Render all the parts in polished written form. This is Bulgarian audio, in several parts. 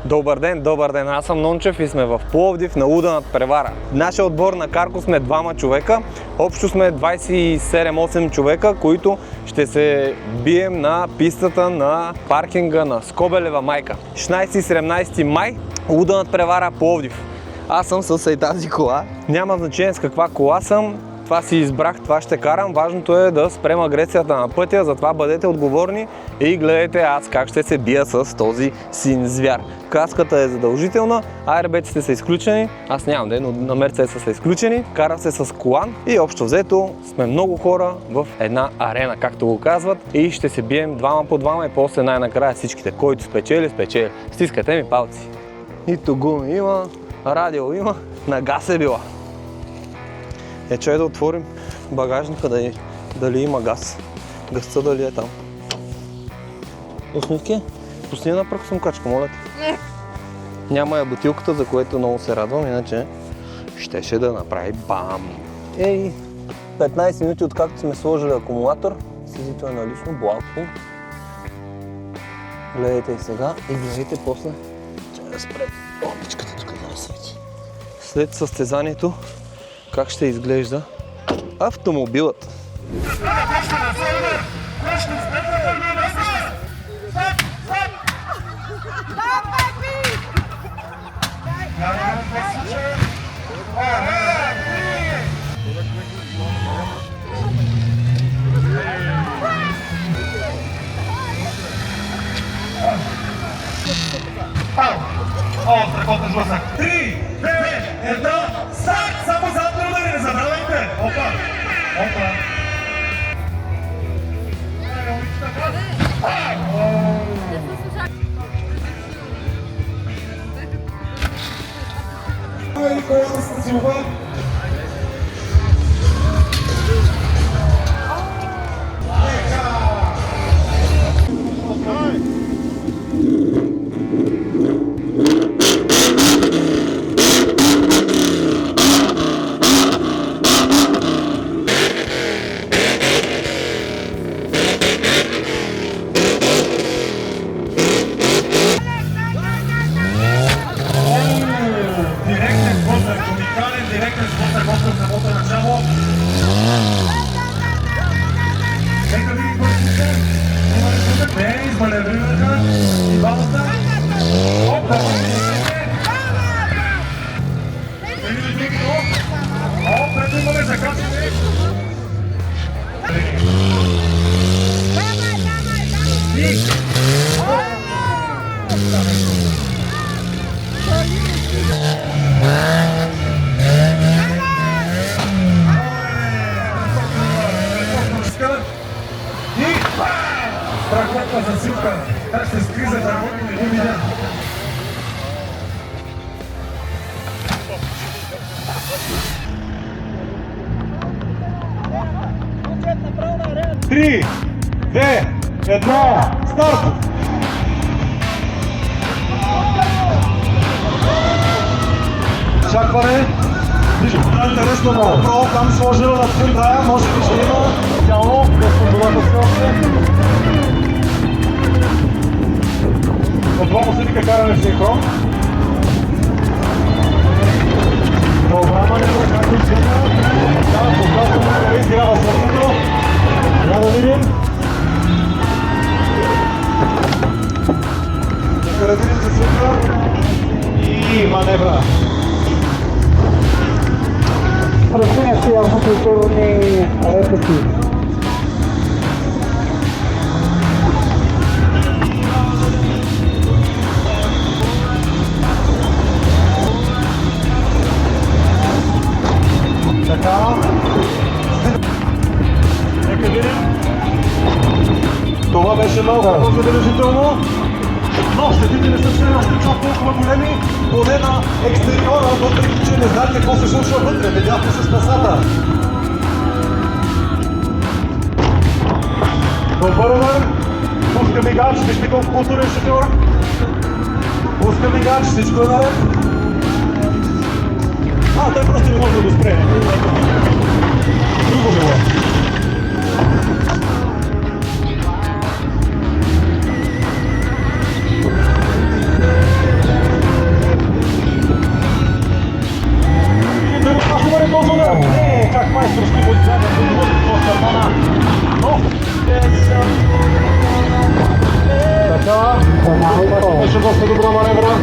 Добър ден, аз съм Нончев и сме в Пловдив на Луда надпревара. Нашия отбор на Карко сме 2 човека, общо сме 27-8 човека, които ще се бием на пистата на паркинга на Скобелева майка. 16 и 17 май, Луда надпревара Пловдив. Аз съм с тази кола, няма значение с каква кола съм. Това си избрах, това ще карам. Важното е да спрем агресията на пътя, затова бъдете отговорни и гледайте аз как ще се бия с този син звяр. Каската е задължителна, аербеците са изключени, аз нямам но на Мерцедеса са изключени, кара се с колан и общо взето сме много хора в една арена, както го казват, и ще се бием 2 по 2 и после най-накрая всичките, който спечели. Стискате ми палци. Нито гуми има, радио има, на газ е била. Чай да отворим багажника, дали има газ. Газта дали е там. Усмивки, пусни една пръксумкачка, моля те. Не. Няма я бутилката, за което много се радвам, иначе щеше да направи бам. 15 минути откакто сме сложили акумулатор, сизито е налично, блако. Гледайте и сега и гледайте после. Чай да спре лампичката тук да не свети. След състезанието, как ще изглежда автомобилът. Страхотен сблъсък. 3, 2, 1, старт! Само задно удари, не забравяйте! Опа! Опа! Кой се спасилва? Страхотна засилка, как се скри за страхотно не го видя. Три, 2, 1, старт! Чакване. Интересно много. Там сложила на центъра, може би ще има идеално, безподобателно все още. От това му се вика каране в синхрон. Програма не е както цена. Да, показваме къде изгрява сърцето. Трябва да видим. Нека да видим се свързва. И маневра. Разсъня си явно културни репети. Така. Нека видим. Това беше много забележително. Но щетите не са все още чак толкова големи, поне на екстериора, въпреки че не знаете какво се случва вътре. Видяхте с пасата. Добър удар. Пуска мигач, вижте колко културен шофьор. Пуска мигач, всичко е наред. Той просто не може да го спре. Друго било. имаше доста добра маневра.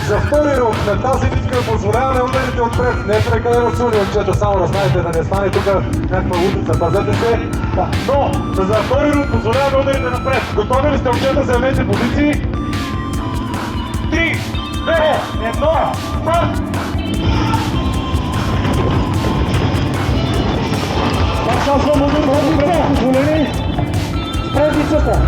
За втори рунд на тази битка позволяваме ударите отпред. Не е прекалено силни момчета, само да знаете да не стане тук някаква улица. Пазете се. Да. Но за втори рунд позволяваме ударите напред. Готови ли сте, момчета? Заемете позиции. 3, 2, 1, старт! Пак казвам, ударите напред позволени. Стредицата.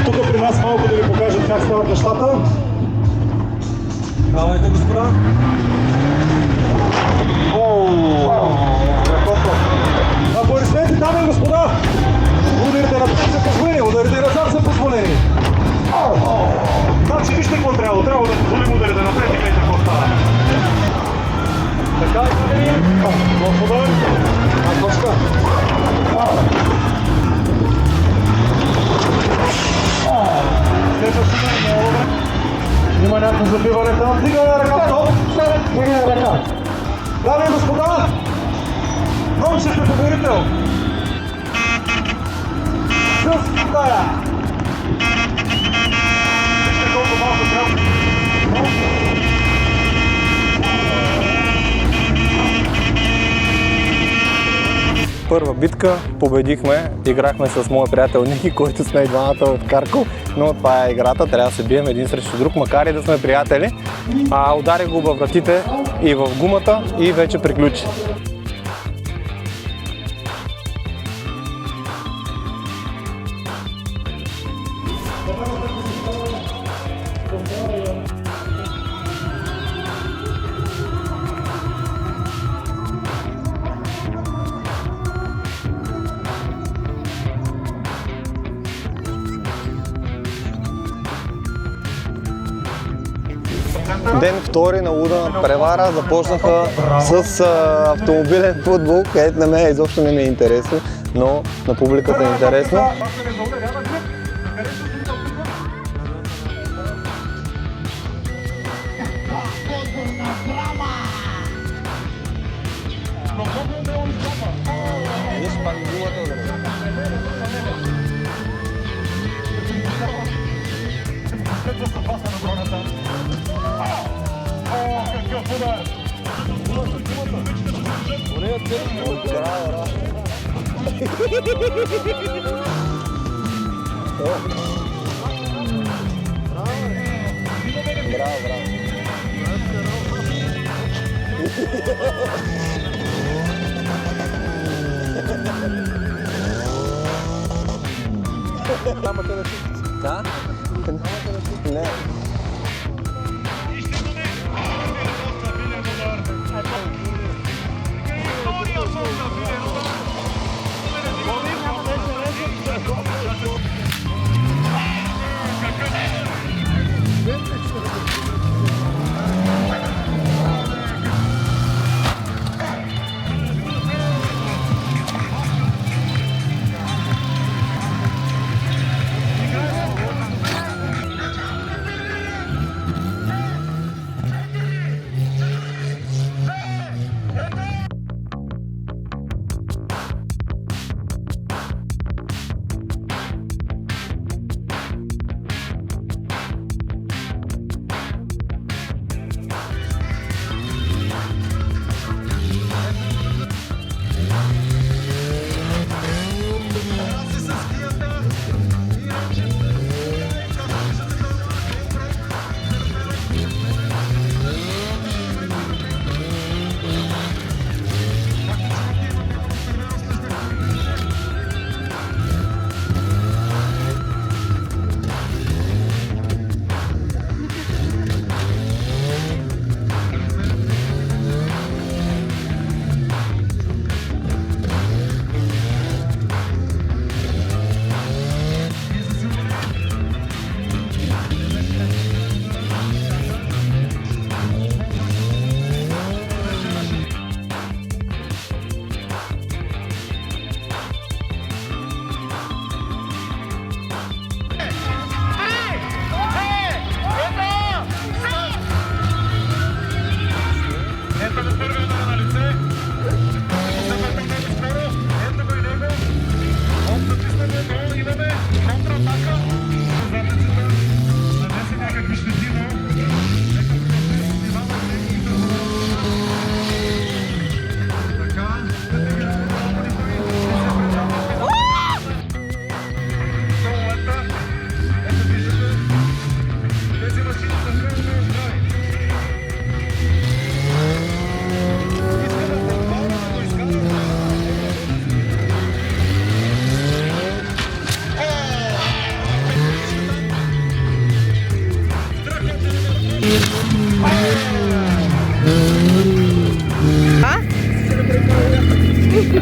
Тук при нас малко да ви покажат как стават нещата. Давайте, господа. Аплодисменти, дами и господа! Ударите напред са позволени, ударите назад са позволени. Значи вижте какво трябва. Трябва да позволим ударите напред и гледайте какво става. Така и господа. Точка. Има някакво забиване там. Дигане на ръка, стоп! Дигане на ръка. Дами и господа, момче сте победител. С Китая. Вижте колко малко трябва. Първа битка, победихме, играхме с моя приятел Ники, който сме и двамата от Харков, но това е играта, трябва да се бием един срещу друг, макар и да сме приятели. Ударих го във вратите и в гумата и вече приключи. Ден втори на луда превара започнаха с автомобилен футбол, където на мен изобщо не ми е интересно, но на публиката е интересно. Да? Не.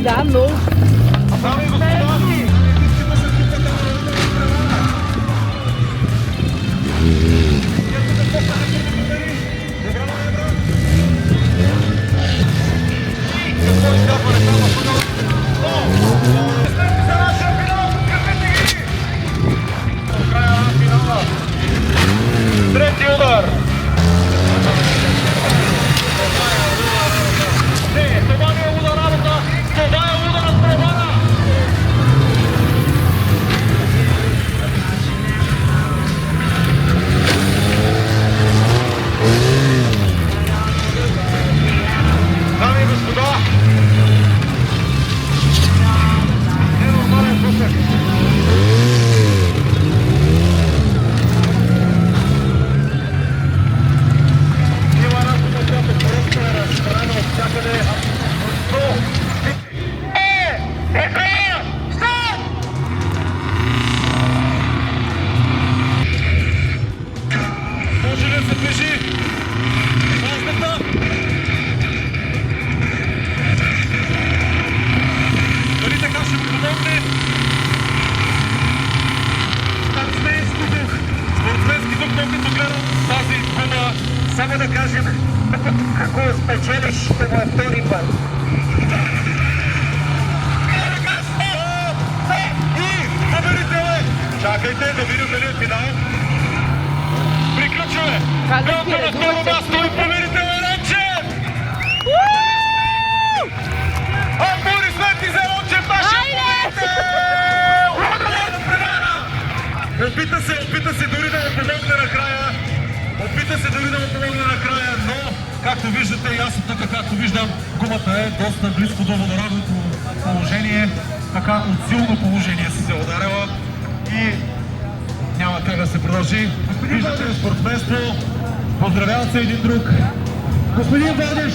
Да, но... Дами и господа, трети удар! Не, това не е удар работа, това е удар от превара! Дами и господа, ненормален пусък. Има разлика, която просто е разправена от всякъде. Но... Екрая! Стоп! Може ли да се движи? Мазната! Дали така ще ми помогне? Спортсменски дух! Спортсменски дух, но като гледам тази дума, само да кажем, ако спечелиш, ще го е втори път. И победител е! Чакайте да видим дали е финал. Приключваме! Белка на второ място и победител е Ранчев! Борис Лети за Ранчев, нашия победител! Опита се дори да му помогне накрая. Но, както виждате, и аз от тук, както виждам, гумата е доста близко до водоравното положение. Така, от силно положение си се ударила и няма как да се продължи. Виждате спортсменство, поздравяват се един друг. Господин Владиш!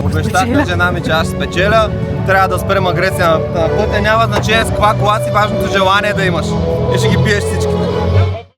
Обещах на жена ми, че аз ще спечеля. Трябва да спрем агресия на пътя. Няма значение с каква кола си, важното желание да имаш. И ще ги биеш всичките.